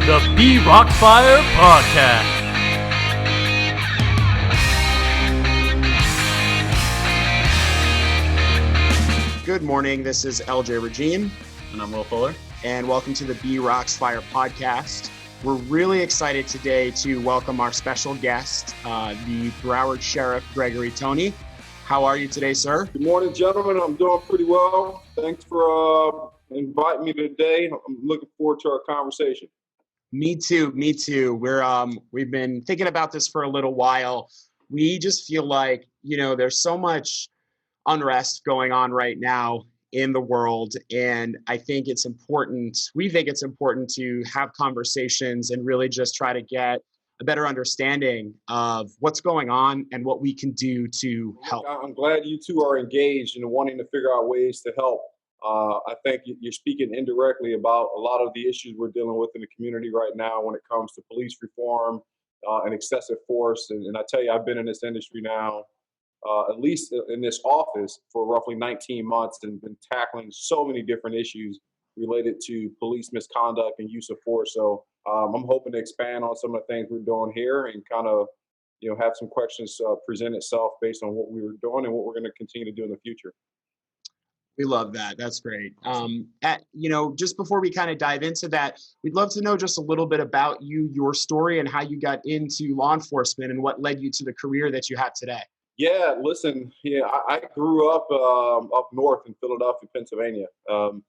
the BROxFIRE podcast. Good morning. This is LJ Regine. And I'm Will Fuller. And welcome to the BROxFIRE podcast. We're really excited today to welcome our special guest, the Broward Sheriff, Gregory Tony. How are you today, sir? Good morning, gentlemen. I'm doing pretty well. Thanks for inviting me today. I'm looking forward to our conversation. Me too. We've been thinking about this for a little while. We just feel like, there's so much unrest going on right now in the world, and we think it's important to have conversations and really just try to get a better understanding of what's going on and what we can do to help. I'm glad you two are engaged in wanting to figure out ways to help. I think you're speaking indirectly about a lot of the issues we're dealing with in the community right now when it comes to police reform and excessive force. And I tell you, I've been in this industry now, at least in this office, for roughly 19 months and been tackling so many different issues related to police misconduct and use of force. So I'm hoping to expand on some of the things we're doing here and kind of, have some questions present itself based on what we were doing and what we're going to continue to do in the future. We love that. That's great. Just before we kind of dive into that, we'd love to know just a little bit about you, your story, and how you got into law enforcement and what led you to the career that you have today. Yeah, listen, I grew up up north in Philadelphia, Pennsylvania. In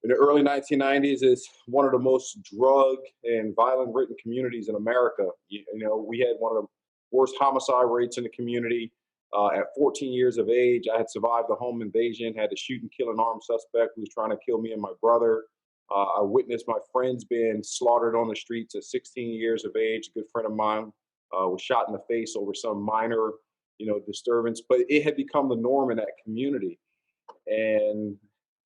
the early 1990s, it's one of the most drug and violent-ridden communities in America. We had one of the worst homicide rates in the community. At 14 years of age, I had survived a home invasion, had to shoot and kill an armed suspect who was trying to kill me and my brother. I witnessed my friends being slaughtered on the streets at 16 years of age. A good friend of mine was shot in the face over some minor, disturbance, but it had become the norm in that community. And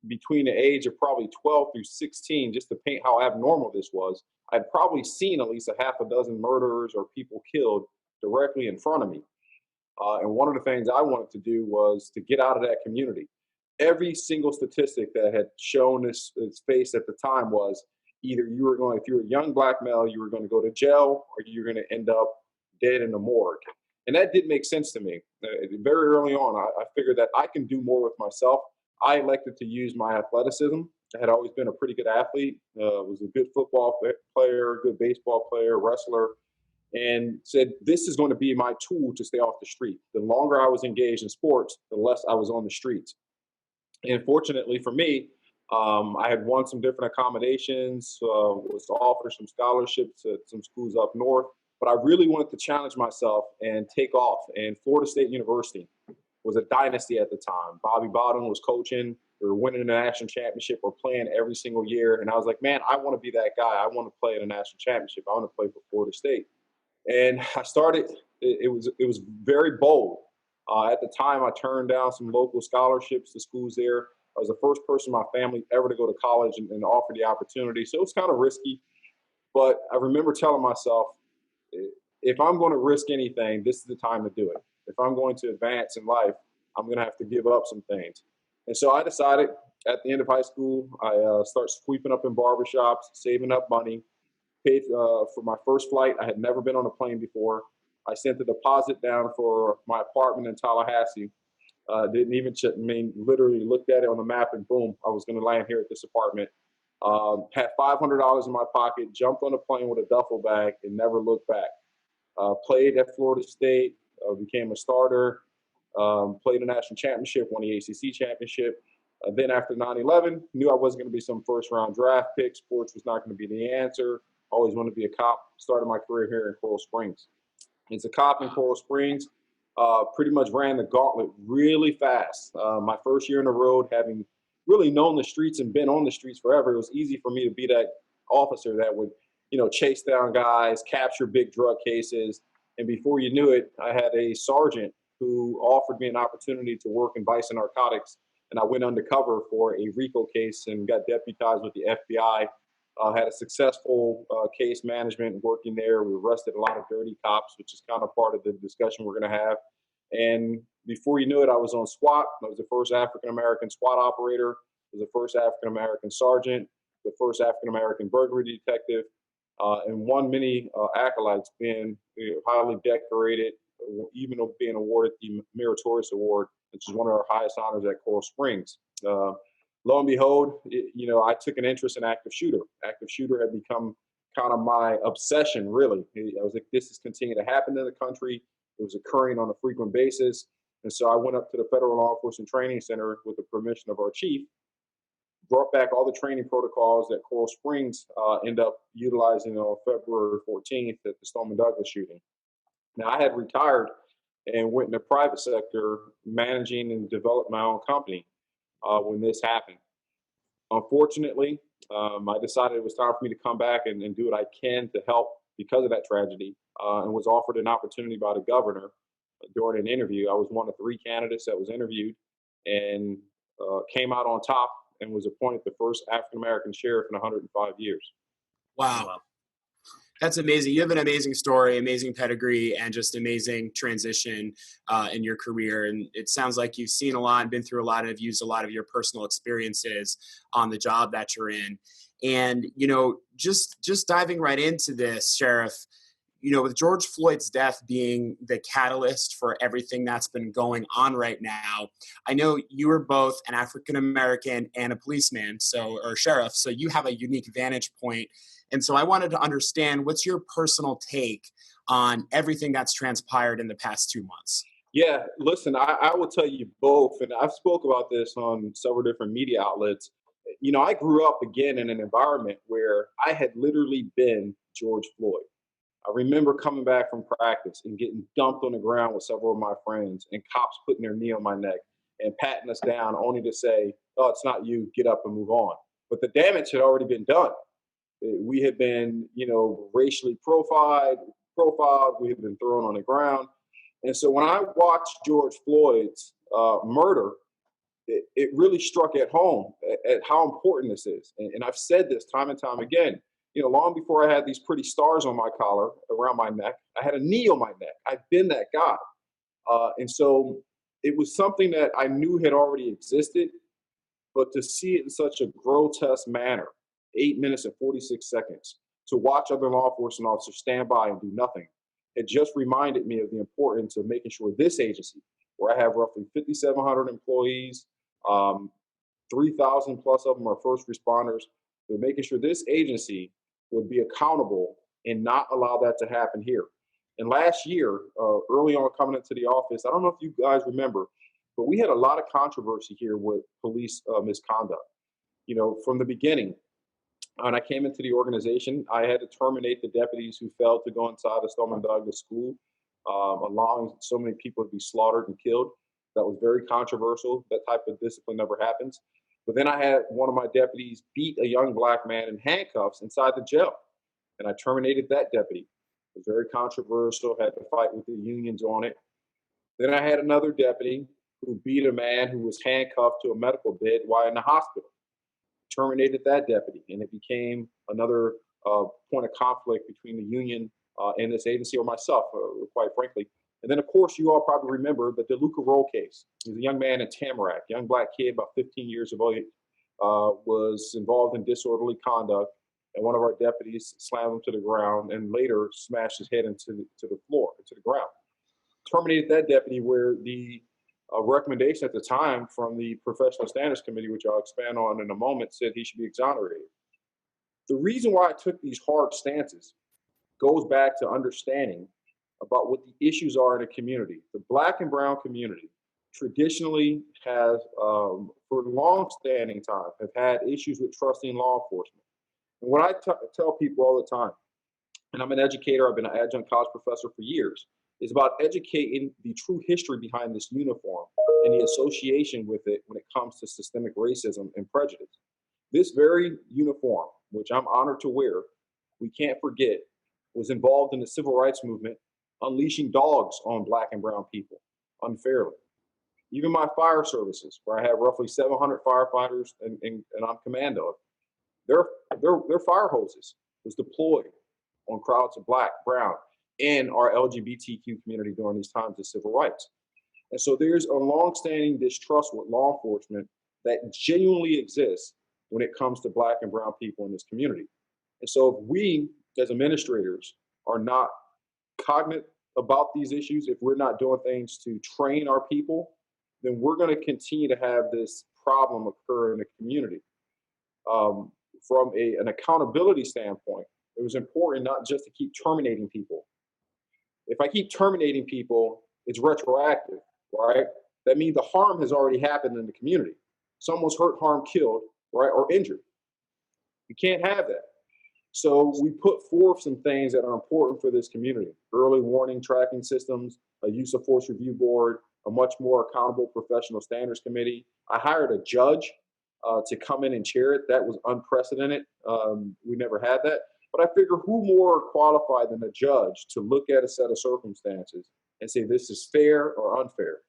between the age of probably 12 through 16, just to paint how abnormal this was, I'd probably seen at least a half a dozen murderers or people killed directly in front of me. And one of the things I wanted to do was to get out of that community. Every single statistic that had shown its face at the time was either if you were a young black male, you were going to go to jail or you're going to end up dead in the morgue. And that didn't make sense to me. Very early on, I figured that I can do more with myself. I elected to use my athleticism. I had always been a pretty good athlete, was a good football player, good baseball player, wrestler, and said, this is going to be my tool to stay off the street. The longer I was engaged in sports, the less I was on the streets. And fortunately for me, I had won some different accommodations, was offered some scholarships at some schools up north, but I really wanted to challenge myself and take off. And Florida State University was a dynasty at the time. Bobby Bowden was coaching. We were winning the national championship. We're playing every single year. And I was like, man, I want to be that guy. I want to play in a national championship. I want to play for Florida State. And I started, it was very bold. At the time, I turned down some local scholarships to schools there. I was the first person in my family ever to go to college and offer the opportunity. So it was kind of risky. But I remember telling myself, if I'm going to risk anything, this is the time to do it. If I'm going to advance in life, I'm going to have to give up some things. And so I decided at the end of high school, I started sweeping up in barbershops, saving up money, paid for my first flight. I had never been on a plane before. I sent the deposit down for my apartment in Tallahassee. Didn't even literally looked at it on the map and boom, I was going to land here at this apartment. Had $500 in my pocket, jumped on a plane with a duffel bag and never looked back. Played at Florida State, became a starter, played a national championship, won the ACC championship. Then after 9/11, knew I wasn't going to be some first-round draft pick. Sports was not going to be the answer. Always wanted to be a cop. Started my career here in Coral Springs. As a cop in Coral Springs, pretty much ran the gauntlet really fast. My first year on the road, having really known the streets and been on the streets forever, it was easy for me to be that officer that would, chase down guys, capture big drug cases. And before you knew it, I had a sergeant who offered me an opportunity to work in Bison Narcotics. And I went undercover for a RICO case and got deputized with the FBI. Had a successful case management working there. We arrested a lot of dirty cops, which is kind of part of the discussion we're going to have. And before you knew it, I was on SWAT. I was the first African-American SWAT operator. I was the first African-American sergeant, the first African-American burglary detective. and won many accolades, being highly decorated, even being awarded the Meritorious Award, which is one of our highest honors at Coral Springs. Lo and behold, I took an interest in active shooter. Active shooter had become kind of my obsession, really. I was like, this is continuing to happen in the country. It was occurring on a frequent basis. And so I went up to the Federal Law Enforcement Training Center with the permission of our chief, brought back all the training protocols that Coral Springs ended up utilizing on February 14th at the Stoneman Douglas shooting. Now, I had retired and went in the private sector managing and developed my own company when this happened. Unfortunately, I decided it was time for me to come back and do what I can to help because of that tragedy, and was offered an opportunity by the governor during an interview. I was one of 3 candidates that was interviewed and came out on top and was appointed the first African-American sheriff in 105 years. Wow. That's amazing. You have an amazing story, amazing pedigree, and just amazing transition in your career. And it sounds like you've seen a lot and been through a lot and have used a lot of your personal experiences on the job that you're in. And, just diving right into this, Sheriff, with George Floyd's death being the catalyst for everything that's been going on right now, I know you are both an African-American and a policeman, or sheriff, so you have a unique vantage point. And so I wanted to understand, what's your personal take on everything that's transpired in the past 2 months? Yeah, listen, I will tell you both, and I've spoke about this on several different media outlets. I grew up again in an environment where I had literally been George Floyd. I remember coming back from practice and getting dumped on the ground with several of my friends and cops putting their knee on my neck and patting us down only to say, oh, it's not you, get up and move on. But the damage had already been done. We had been, racially profiled, we had been thrown on the ground. And so when I watched George Floyd's murder, it really struck at home at how important this is. And I've said this time and time again. Long before I had these pretty stars on my collar around my neck, I had a knee on my neck. I've been that guy. And so it was something that I knew had already existed, but to see it in such a grotesque manner, 8 minutes and 46 seconds, to watch other law enforcement officers stand by and do nothing, it just reminded me of the importance of making sure this agency, where I have roughly 5,700 employees, 3,000 plus of them are first responders, so making sure this agency would be accountable and not allow that to happen here. And last year, early on coming into the office, I don't know if you guys remember, but we had a lot of controversy here with police misconduct. From the beginning, when I came into the organization, I had to terminate the deputies who failed to go inside the Stoneman Douglas school, allowing so many people to be slaughtered and killed. That was very controversial. That type of discipline never happens. But then I had one of my deputies beat a young black man in handcuffs inside the jail, and I terminated that deputy. It was very controversial, had to fight with the unions on it. Then I had another deputy who beat a man who was handcuffed to a medical bed while in the hospital. Terminated that deputy, and it became another point of conflict between the union and this agency, or myself, quite frankly. And then, of course, you all probably remember the DeLuca Roll case. He was a young man in Tamarack, young black kid, about 15 years of age, was involved in disorderly conduct, and one of our deputies slammed him to the ground and later smashed his head into the ground. Terminated that deputy, where the recommendation at the time from the Professional Standards Committee, which I'll expand on in a moment, said he should be exonerated. The reason why I took these hard stances goes back to understanding about what the issues are in a community. The black and brown community traditionally has, for a long-standing time, have had issues with trusting law enforcement. And what I tell people all the time, and I'm an educator, I've been an adjunct college professor for years, is about educating the true history behind this uniform and the association with it when it comes to systemic racism and prejudice. This very uniform, which I'm honored to wear, we can't forget, was involved in the civil rights movement, unleashing dogs on black and brown people unfairly. Even my fire services, where I have roughly 700 firefighters and I'm command of, their fire hoses was deployed on crowds of black, brown, and our LGBTQ community during these times of civil rights. And so there's a longstanding distrust with law enforcement that genuinely exists when it comes to black and brown people in this community. And so if we as administrators are not cognizant about these issues, if we're not doing things to train our people, then we're going to continue to have this problem occur in the community. From an accountability standpoint, it was important not just to keep terminating people. If I keep terminating people, it's retroactive, right? That means the harm has already happened in the community. Someone's hurt, harmed, killed, right, or injured. You can't have that. So we put forth some things that are important for this community: early warning tracking systems, a use of force review board, a much more accountable professional standards committee. I hired a judge to come in and chair it. That was unprecedented. We never had that. But I figure, who more qualified than a judge to look at a set of circumstances and say this is fair or unfair?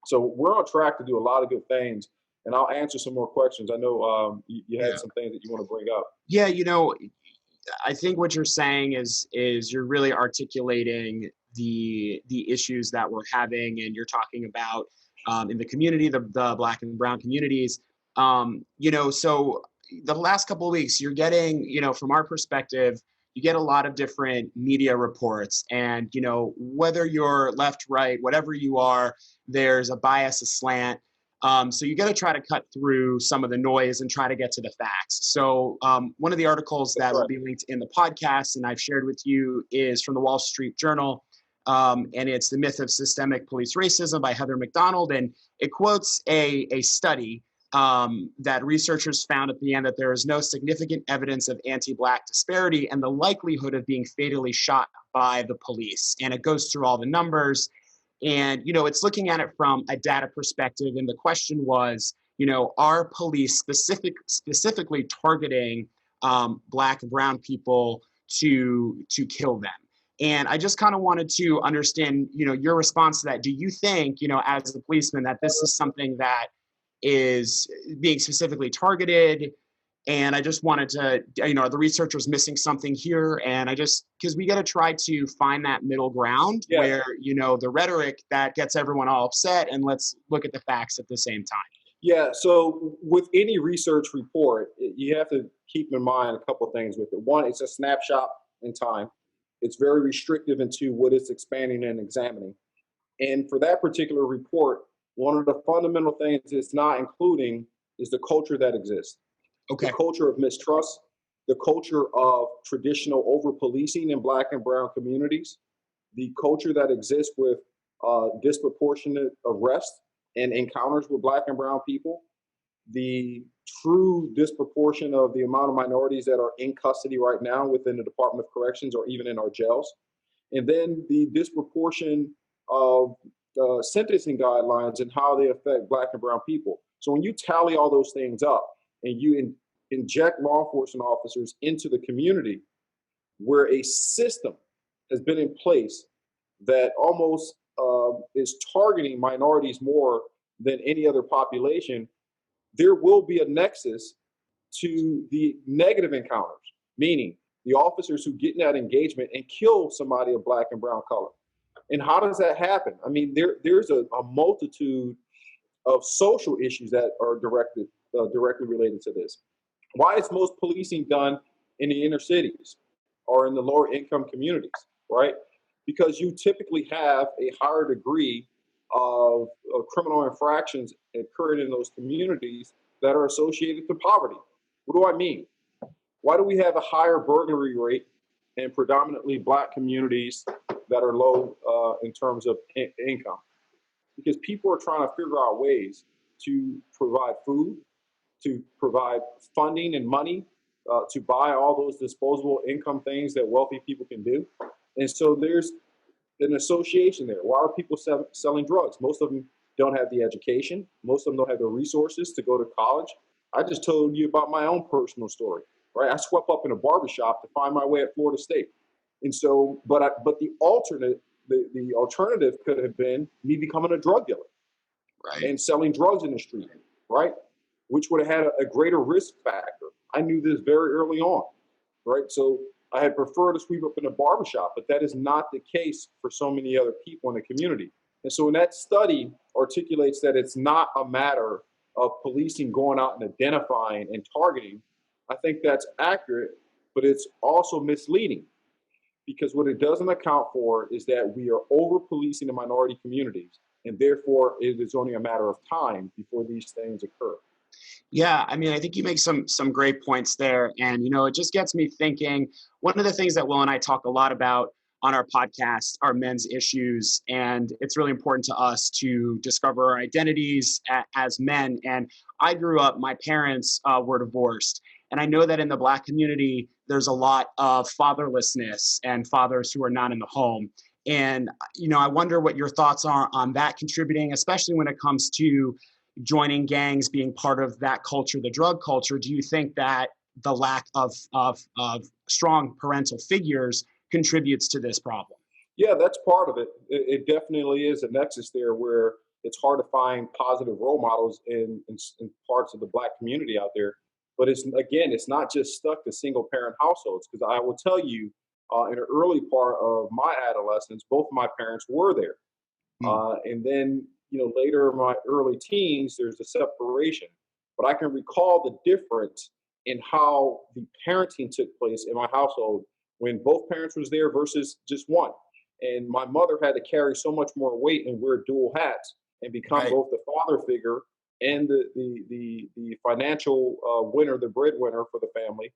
So we're on track to do a lot of good things. And I'll answer some more questions. I know you had some things that you want to bring up. Yeah, I think what you're saying is you're really articulating the issues that we're having, and you're talking about in the community, the Black and brown communities. So the last couple of weeks, you're getting, from our perspective, you get a lot of different media reports, and whether you're left, right, whatever you are, there's a bias, a slant. So you got to try to cut through some of the noise and try to get to the facts. So one of the articles that will be linked in the podcast, and I've shared with you, is from the Wall Street Journal, and it's The Myth of Systemic Police Racism by Heather McDonald, and it quotes a study that researchers found at the end that there is no significant evidence of anti-Black disparity and the likelihood of being fatally shot by the police. And it goes through all the numbers. And, it's looking at it from a data perspective. And the question was, are police specifically targeting Black and brown people to kill them? And I just kind of wanted to understand, your response to that. Do you think, as a policeman, that this is something that is being specifically targeted? And I just wanted to, are the researchers missing something here? And because we got to try to find that middle ground where, the rhetoric that gets everyone all upset, and let's look at the facts at the same time. Yeah, so with any research report, you have to keep in mind a couple of things with it. One, it's a snapshot in time. It's very restrictive into what it's expanding and examining. And for that particular report, one of the fundamental things it's not including is the culture that exists. Okay. The culture of mistrust, the culture of traditional over-policing in Black and brown communities, the culture that exists with disproportionate arrests and encounters with Black and brown people, the true disproportion of the amount of minorities that are in custody right now within the Department of Corrections or even in our jails, and then the disproportion of sentencing guidelines and how they affect Black and brown people. So when you tally all those things up and you inject law enforcement officers into the community where a system has been in place that almost is targeting minorities more than any other population, there will be a nexus to the negative encounters, meaning the officers who get in that engagement and kill somebody of Black and brown color. And how does that happen? I mean, there's a multitude of social issues that are directly related to this. Why is most policing done in the inner cities or in the lower income communities, right? Because you typically have a higher degree of criminal infractions occurring in those communities that are associated to poverty. What do I mean? Why do we have a higher burglary rate in predominantly Black communities that are low in terms of income? Because people are trying to figure out ways to provide food, to provide funding and money, to buy all those disposable income things that wealthy people can do. And so there's an association there. Why are people selling drugs? Most of them don't have the education. Most of them don't have the resources to go to college. I just told you about my own personal story, right? I swept up in a barbershop to find my way at Florida State. And so, but the alternative could have been me becoming a drug dealer, right, and selling drugs in the street, right, which would have had a greater risk factor. I knew this very early on, right? So I had preferred to sweep up in a barbershop, but that is not the case for so many other people in the community. And so when that study articulates that it's not a matter of policing going out and identifying and targeting, I think that's accurate. but it's also misleading because what it doesn't account for is that we are over-policing the minority communities, and therefore it is only a matter of time before these things occur. Yeah, I mean, I think you make some great points there, and it just gets me thinking. One of the things that Will and I talk a lot about on our podcast are men's issues, and it's really important to us to discover our identities as men. And I grew up; my parents were divorced, and I know that in the Black community, there's a lot of fatherlessness and fathers who are not in the home. And I wonder what your thoughts are on that contributing, especially when it comes to joining gangs, being part of that culture, the drug culture. Do you think that the lack of strong parental figures contributes to this problem? Yeah, that's part of it. It definitely is a nexus there where it's hard to find positive role models in parts of the Black community out there. But it's not just stuck to single parent households, because I will tell you, in the early part of my adolescence, both of my parents were there. And then, later in my early teens, there's a separation. But I can recall the difference in how the parenting took place in my household when both parents was there versus just one. And my mother had to carry so much more weight and wear dual hats and become Right. both the father figure and the financial winner, the breadwinner for the family,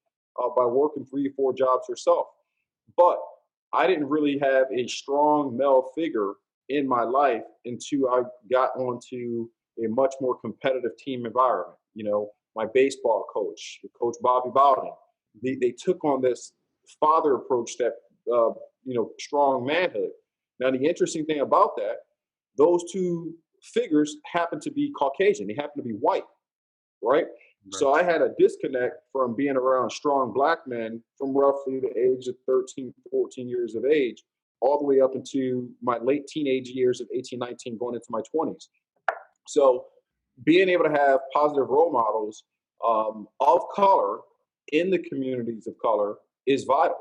by working 3 or 4 jobs herself. But I didn't really have a strong male figure in my life until I got onto a much more competitive team environment. My baseball coach, Coach Bobby Bowden, they took on this father approach that, strong manhood. Now, the interesting thing about that, those two figures happen to be Caucasian. They happen to be white, right? So I had a disconnect from being around strong Black men from roughly the age of 13, 14 years of age, all the way up into my late teenage years of 18, 19, going into my 20s. So being able to have positive role models of color in the communities of color is vital.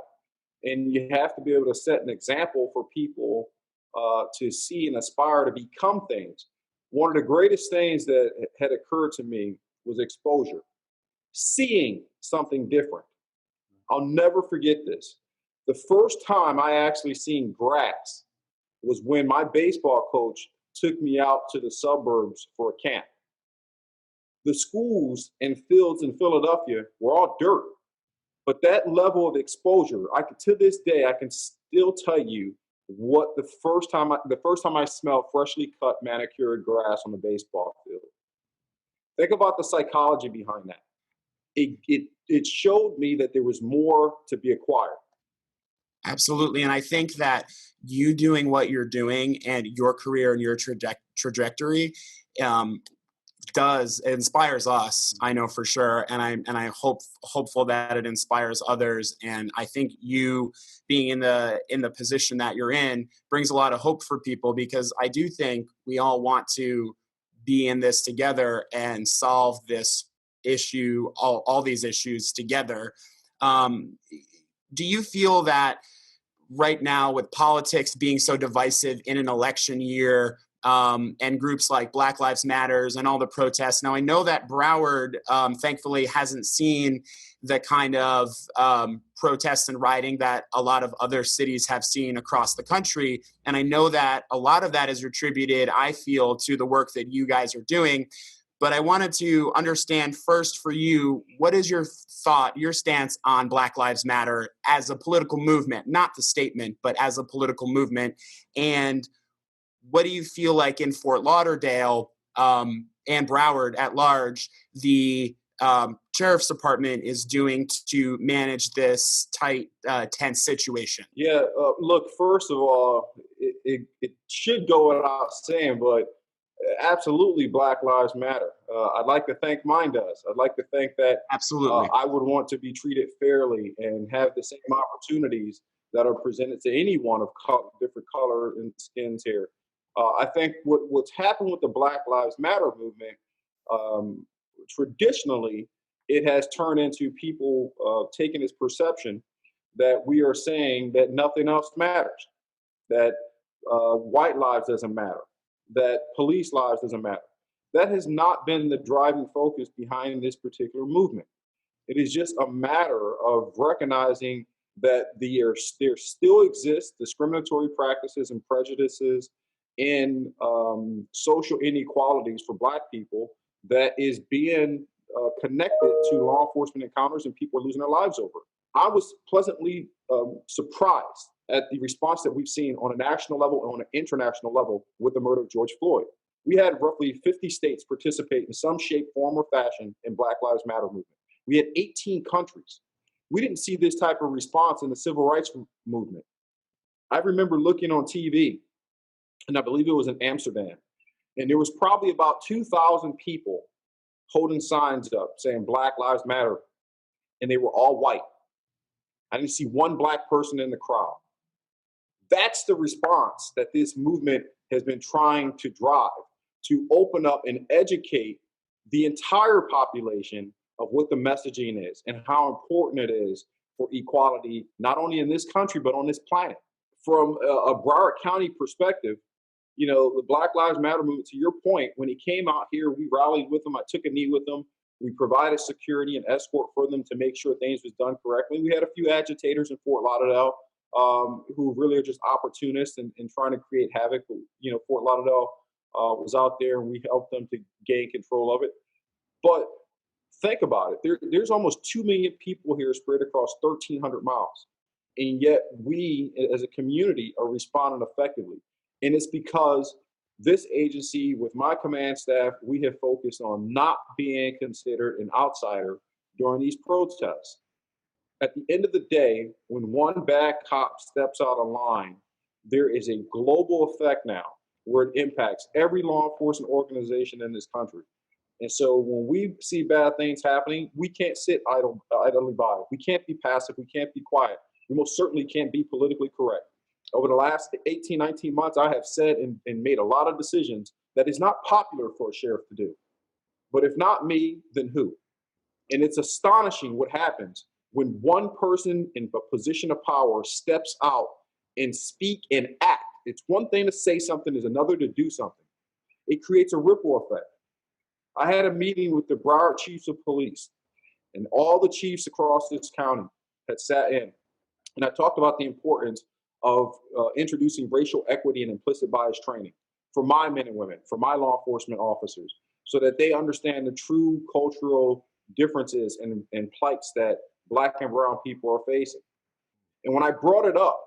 And you have to be able to set an example for people to see and aspire to become things. One of the greatest things that had occurred to me was exposure, seeing something different. I'll never forget this. The first time I actually seen grass was when my baseball coach took me out to the suburbs for a camp. The schools and fields in Philadelphia were all dirt, but that level of exposure, to this day, I can still tell you what the first time I smelled freshly cut manicured grass on the baseball field. Think about the psychology behind that. It showed me that there was more to be acquired. Absolutely. And I think that you doing what you're doing and your career and your trajectory it inspires us, I know for sure, and I hopeful that it inspires others. And I think you being in the position that you're in brings a lot of hope for people, because I do think we all want to be in this together and solve this issue, all these issues together. Do you feel that right now, with politics being so divisive in an election year, and groups like Black Lives Matters and all the protests. Now, I know that Broward, thankfully, hasn't seen the kind of protests and rioting that a lot of other cities have seen across the country. And I know that a lot of that is attributed, I feel, to the work that you guys are doing. But I wanted to understand first for you, what is your thought, your stance on Black Lives Matter as a political movement, not the statement, but as a political movement? And what do you feel like in Fort Lauderdale and Broward at large, the sheriff's department is doing to manage this tight, tense situation? Yeah, look, first of all, it should go without saying, but absolutely Black Lives Matter. I'd like to think mine does. I'd like to think that Absolutely. I would want to be treated fairly and have the same opportunities that are presented to anyone of different color and skins here. I think what's happened with the Black Lives Matter movement, traditionally, it has turned into people taking this perception that we are saying that nothing else matters, that white lives doesn't matter, that police lives doesn't matter. That has not been the driving focus behind this particular movement. It is just a matter of recognizing that there still exist discriminatory practices and prejudices and social inequalities for Black people that is being connected to law enforcement encounters and people are losing their lives over. I was pleasantly surprised at the response that we've seen on a national level and on an international level with the murder of George Floyd. We had roughly 50 states participate in some shape, form, or fashion in Black Lives Matter movement. We had 18 countries. We didn't see this type of response in the civil rights movement. I remember looking on TV, and I believe it was in Amsterdam, and there was probably about 2,000 people holding signs up saying Black Lives Matter, and they were all white. I didn't see one Black person in the crowd. That's the response that this movement has been trying to drive, to open up and educate the entire population of what the messaging is and how important it is for equality, not only in this country, but on this planet. From a Broward County perspective, you know, the Black Lives Matter movement, to your point, when he came out here, we rallied with him. I took a knee with him. We provided security and escort for them to make sure things was done correctly. We had a few agitators in Fort Lauderdale who really are just opportunists and trying to create havoc. You know, Fort Lauderdale was out there and we helped them to gain control of it. But think about it. There's almost 2 million people here spread across 1,300 miles. And yet we as a community are responding effectively. And it's because this agency, with my command staff, we have focused on not being considered an outsider during these protests. At the end of the day, when one bad cop steps out of line, there is a global effect now where it impacts every law enforcement organization in this country. And so when we see bad things happening, we can't sit idly by. We can't be passive. We can't be quiet. We most certainly can't be politically correct. Over the last 18, 19 months, I have said and made a lot of decisions that is not popular for a sheriff to do. But if not me, then who? And it's astonishing what happens when one person in a position of power steps out and speak and act. It's one thing to say something, it's another to do something. It creates a ripple effect. I had a meeting with the Broward chiefs of police, and all the chiefs across this county had sat in. And I talked about the importance of introducing racial equity and implicit bias training for my men and women, for my law enforcement officers, so that they understand the true cultural differences and plights that Black and brown people are facing. And when I brought it up,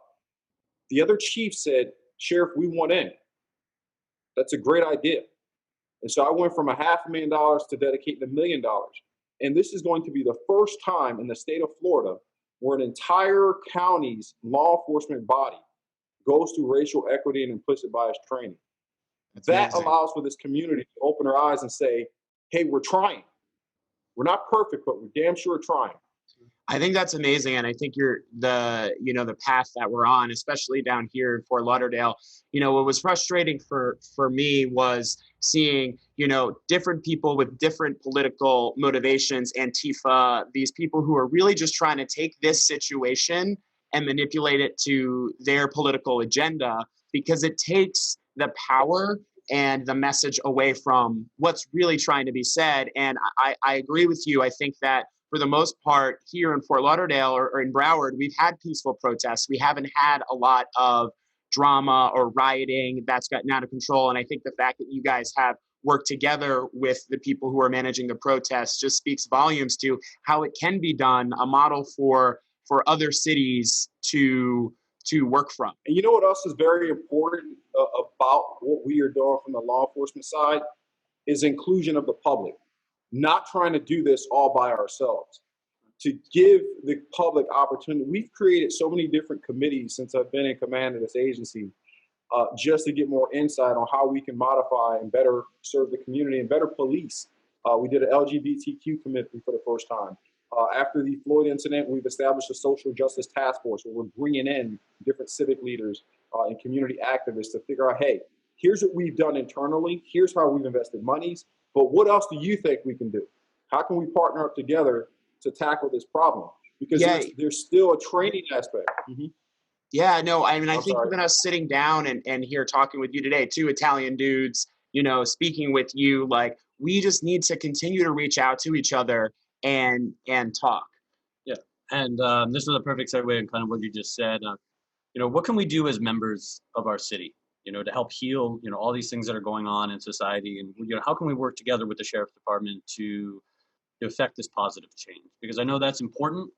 the other chief said, "Sheriff, we want in." That's a great idea. And so I went from $500,000 to dedicating $1 million. And this is going to be the first time in the state of Florida where an entire county's law enforcement body goes through racial equity and implicit bias training. That allows for this community to open their eyes and say, hey, we're trying. We're not perfect, but we're damn sure trying. I think that's amazing. And I think the path that we're on, especially down here in Fort Lauderdale, what was frustrating for me was seeing, different people with different political motivations, Antifa, these people who are really just trying to take this situation and manipulate it to their political agenda, because it takes the power and the message away from what's really trying to be said. And I agree with you. I think that for the most part here in Fort Lauderdale or in Broward, we've had peaceful protests. We haven't had a lot of drama or rioting that's gotten out of control. And I think the fact that you guys have worked together with the people who are managing the protests just speaks volumes to how it can be done, a model for other cities to work from. And you know what else is very important about what we are doing from the law enforcement side is inclusion of the public. Not trying to do this all by ourselves, to give the public opportunity. We've created so many different committees since I've been in command of this agency, just to get more insight on how we can modify and better serve the community and better police. We did an LGBTQ committee for the first time. After the Floyd incident, we've established a social justice task force where we're bringing in different civic leaders and community activists to figure out, hey, here's what we've done internally. Here's how we've invested monies. But what else do you think we can do? How can we partner up together to tackle this problem? Because there's still a training aspect. Mm-hmm. Yeah, no, I mean, I think even us sitting down and here talking with you today, two Italian dudes, speaking with you, like, we just need to continue to reach out to each other and talk. Yeah, and this is a perfect segue in kind of what you just said. What can we do as members of our city, to help heal, all these things that are going on in society, and how can we work together with the sheriff's department to affect this positive change? Because I know that's important.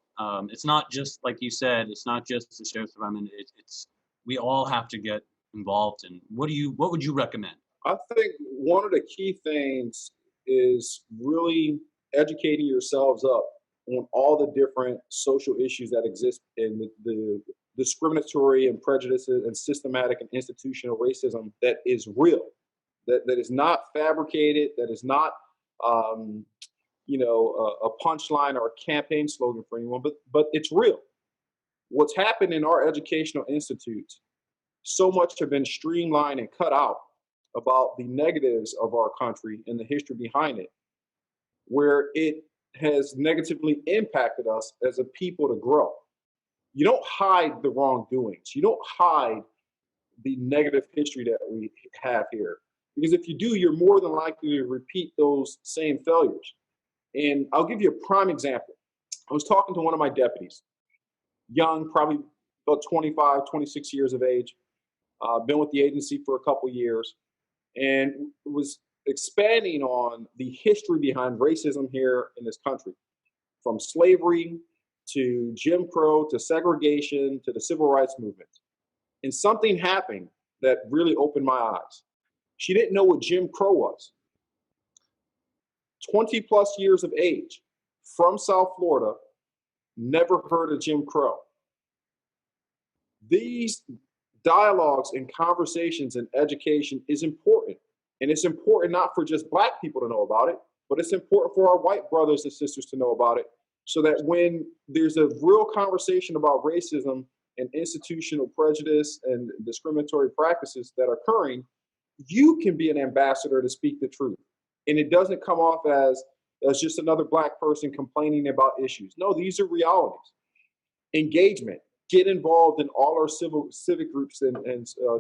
It's not just like you said. It's not just the sheriff's department. It's we all have to get involved. And what would you recommend? I think one of the key things is really educating yourselves up on all the different social issues that exist in the discriminatory and prejudices and systematic and institutional racism that is real, that is not fabricated, that is not a punchline or a campaign slogan for anyone, but it's real. What's happened in our educational institutes, so much have been streamlined and cut out about the negatives of our country and the history behind it, where it has negatively impacted us as a people to grow. You don't hide the wrongdoings. You don't hide the negative history that we have here. Because if you do, you're more than likely to repeat those same failures. And I'll give you a prime example. I was talking to one of my deputies, young, probably about 25, 26 years of age, been with the agency for a couple years, and was expanding on the history behind racism here in this country, from slavery to Jim Crow to segregation to the civil rights movement. And something happened that really opened my eyes. She didn't know what Jim Crow was. 20 plus years of age, from South Florida, never heard of Jim Crow. These dialogues and conversations and education is important. And it's important not for just Black people to know about it, but it's important for our white brothers and sisters to know about it, so that when there's a real conversation about racism and institutional prejudice and discriminatory practices that are occurring, you can be an ambassador to speak the truth. And it doesn't come off as just another Black person complaining about issues. No, these are realities. Engagement. Get involved in all our civic groups and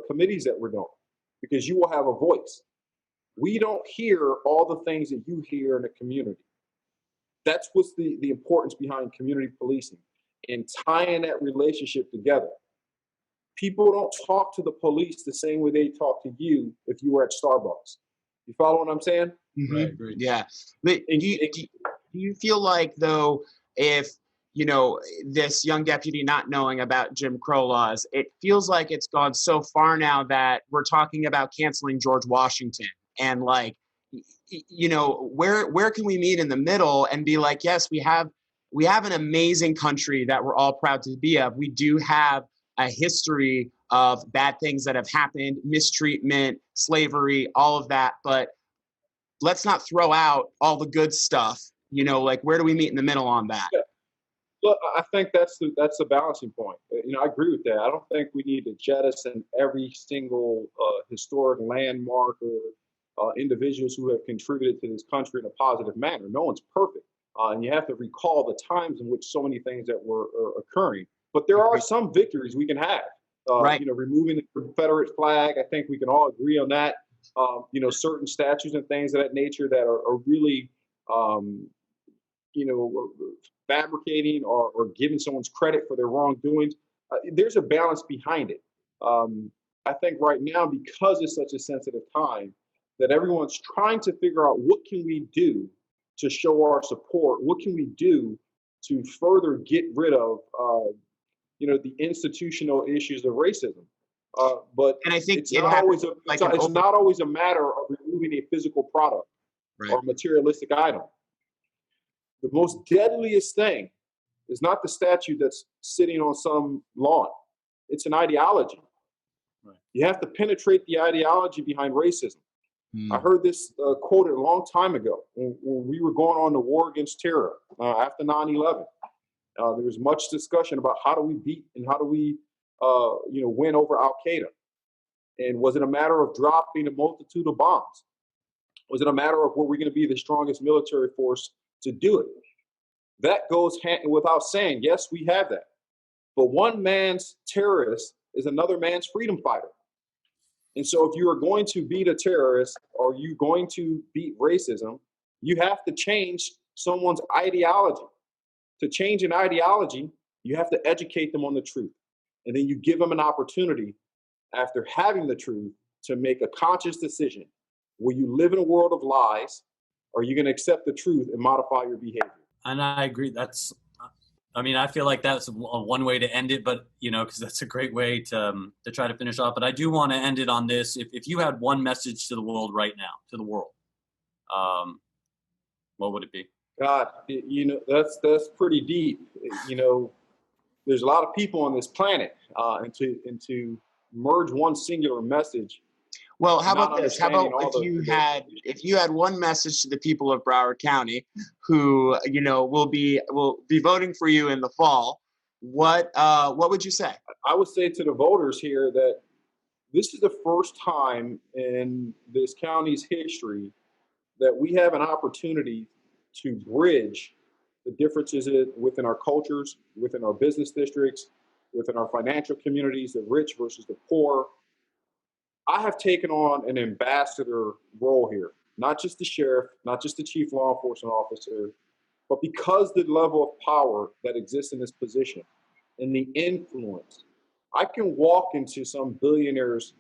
committees that we're doing, because you will have a voice. We don't hear all the things that you hear in the community. That's what's the importance behind community policing and tying that relationship together. People don't talk to the police the same way they talk to you if you were at Starbucks. You follow what I'm saying? Mm-hmm. Right, great. Yeah. But do you feel like, though, if this young deputy not knowing about Jim Crow laws, it feels like it's gone so far now that we're talking about canceling George Washington, and where can we meet in the middle and be like, yes, we have an amazing country that we're all proud to be of. We do have a history of bad things that have happened, mistreatment, slavery, all of that, but let's not throw out all the good stuff. Where do we meet in the middle on that? Yeah. Look, I think that's the balancing point. I agree with that. I don't think we need to jettison every single historic landmark or individuals who have contributed to this country in a positive manner. No one's perfect. And you have to recall the times in which so many things that were occurring. But there are some victories we can have. Right. Removing the Confederate flag, I think we can all agree on that. Certain statues and things of that nature that are really, fabricating or giving someone's credit for their wrongdoings. There's a balance behind it. I think right now, because it's such a sensitive time, that everyone's trying to figure out what can we do to show our support? What can we do to further get rid of, the institutional issues of racism? But and I think it's not always a matter of removing a physical product or materialistic item. The most deadliest thing is not the statue that's sitting on some lawn. It's an ideology. Right. You have to penetrate the ideology behind racism. I heard this quoted a long time ago when we were going on the war against terror after 9/11. There was much discussion about how do we beat and how do we win over Al-Qaeda. And was it a matter of dropping a multitude of bombs? Was it a matter of were we going to be the strongest military force to do it? That goes without saying. Yes, we have that. But one man's terrorist is another man's freedom fighter. And so if you are going to beat a terrorist or you're going to beat racism, you have to change someone's ideology. To change an ideology, you have to educate them on the truth. And then you give them an opportunity after having the truth to make a conscious decision. Will you live in a world of lies, or are you going to accept the truth and modify your behavior? And I agree. I feel like that's one way to end it, but, because that's a great way to try to finish off. But I do want to end it on this. If you had one message to the world right now, to the world, what would it be? God, that's pretty deep. There's a lot of people on this planet, and to merge one singular message. Well, how about this? How about if you had one message to the people of Broward County, who will be voting for you in the fall? What would you say? I would say to the voters here that this is the first time in this county's history that we have an opportunity to bridge the differences within our cultures, within our business districts, within our financial communities, the rich versus the poor. I have taken on an ambassador role here, not just the sheriff, not just the chief law enforcement officer, but because the level of power that exists in this position and the influence, I can walk into some billionaire's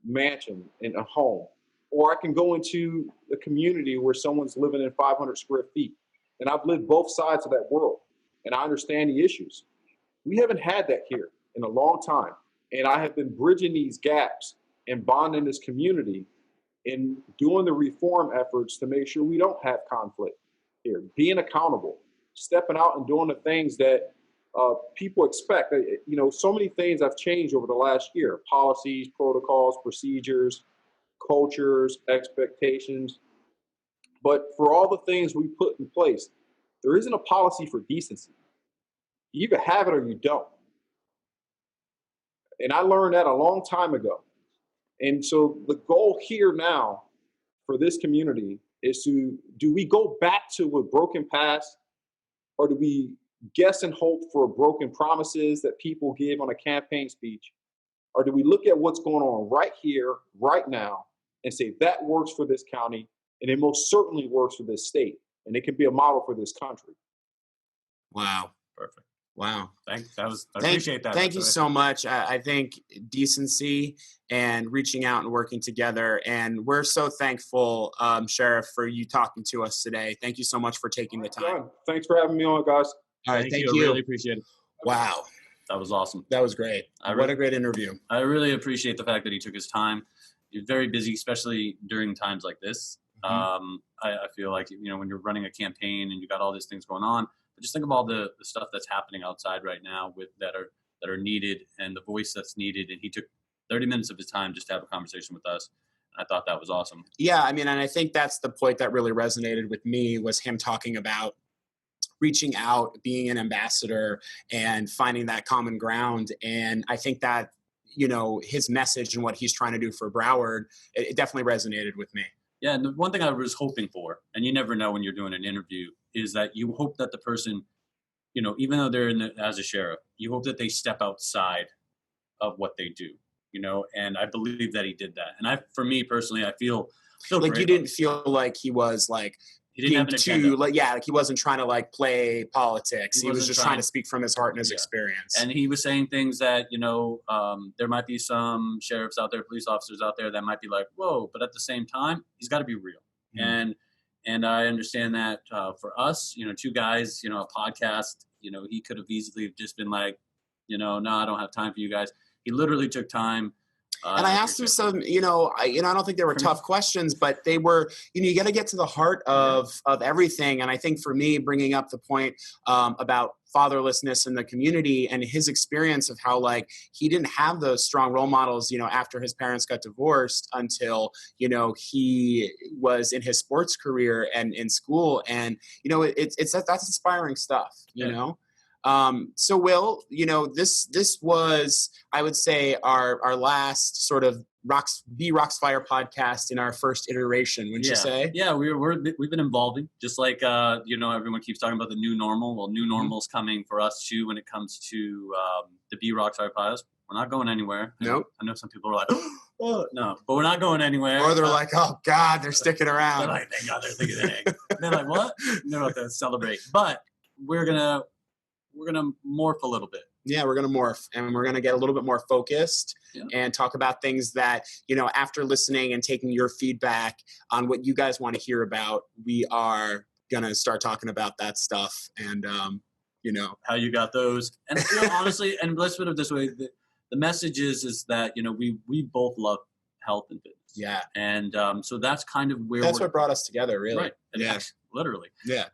mansion in a home, or I can go into a community where someone's living in 500 square feet. And I've lived both sides of that world, and I understand the issues. We haven't had that here in a long time. And I have been bridging these gaps and bonding this community and doing the reform efforts to make sure we don't have conflict here, being accountable, stepping out and doing the things that people expect. So many things have changed over the last year: policies, protocols, procedures, cultures, expectations. But for all the things we put in place, there isn't a policy for decency. You either have it or you don't. And I learned that a long time ago. And so the goal here now for this community is do we go back to a broken past, or do we guess and hope for broken promises that people give on a campaign speech? Or do we look at what's going on right here, right now, and say that works for this county, and it most certainly works for this state, and it can be a model for this country? Wow. Perfect. Wow. I appreciate that. Thank you so much. I think decency and reaching out and working together. And we're so thankful, Sheriff, for you talking to us today. Thank you so much for taking the time. John, thanks for having me on, guys. All right. Thank you. I really appreciate it. Wow. That was awesome. That was great. What a great interview. I really appreciate the fact that he took his time. He's very busy, especially during times like this. Mm-hmm. I feel like, when you're running a campaign and you got all these things going on, but just think of all the stuff that's happening outside right now that are needed, and the voice that's needed. And he took 30 minutes of his time just to have a conversation with us. And I thought that was awesome. Yeah. And I think that's the point that really resonated with me, was him talking about reaching out, being an ambassador, and finding that common ground. And I think that, his message and what he's trying to do for Broward, it definitely resonated with me. Yeah, and the one thing I was hoping for, and you never know when you're doing an interview, is that you hope that the person, even though they're as a sheriff, you hope that they step outside of what they do, and I believe that he did that. And for me personally, I feel like you didn't feel like he was like, he didn't have an agenda. He wasn't trying to play politics. He was just trying to speak from his heart and his experience. And he was saying things that, there might be some sheriffs out there, police officers out there that might be like, whoa, but at the same time, he's got to be real. Mm-hmm. And I understand that for us, two guys, a podcast, he could have easily just been like, no, I don't have time for you guys. He literally took time. And I asked him some, I don't think they were tough questions, but they were, you got to get to the heart of everything. And I think for me, bringing up the point about fatherlessness in the community and his experience of how he didn't have those strong role models, after his parents got divorced until, he was in his sports career and in school. And, that's inspiring stuff, you know? So Will, this was, I would say, our last sort of BROxFIRE podcast in our first iteration, wouldn't you say? Yeah, we've been evolving, just like, everyone keeps talking about the new normal. Well, new normal is coming for us too when it comes to the BROxFIRE podcast. We're not going anywhere. Nope. I know some people are like, Oh, no, but we're not going anywhere. Or they're like, oh God, they're sticking they're around. like, thank God they're thinking an egg. They're like, what? They're about to celebrate. But we're gonna morph a little bit. Yeah, we're going to morph, and we're going to get a little bit more focused and talk about things that, after listening and taking your feedback on what you guys want to hear about, we are going to start talking about that stuff and, how you got those. And honestly, and let's put it this way, the message is that, we both love health and fitness. Yeah. And so that's kind of where that's what brought us together, really. Right. Yeah. Literally. Yeah.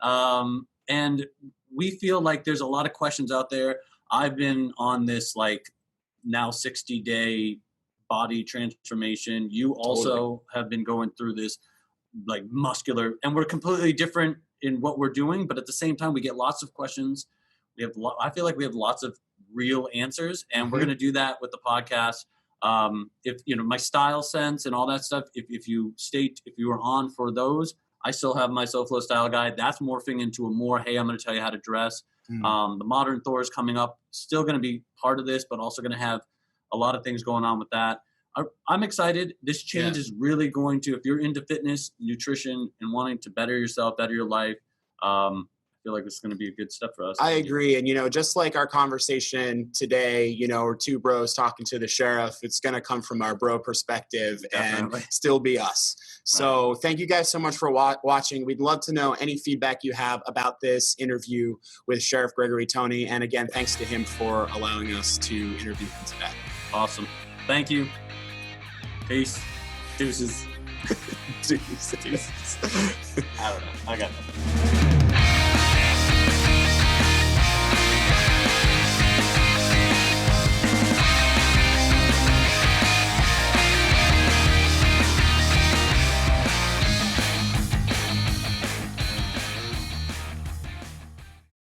And we feel like there's a lot of questions out there. I've been on this now 60-day body transformation. You also have been going through this muscular, and we're completely different in what we're doing, but at the same time we get lots of questions. I feel like we have lots of real answers, and we're going to do that with the podcast. If my style sense and all that stuff, if you were on for those, I still have my SoFlo style guide. That's morphing into a more, hey, I'm going to tell you how to dress. The Modern Thor is coming up, still going to be part of this, but also going to have a lot of things going on with that. I'm excited. This change is really going to, if you're into fitness, nutrition, and wanting to better yourself, better your life, I feel like it's going to be a good step for us. I agree. And, just like our conversation today, we're two bros talking to the sheriff. It's going to come from our bro perspective and still be us. So thank you guys so much for watching. We'd love to know any feedback you have about this interview with Sheriff Gregory Tony. And again, thanks to him for allowing us to interview him today. Awesome. Thank you. Peace. Deuces. Deuces. I don't know. I got nothing.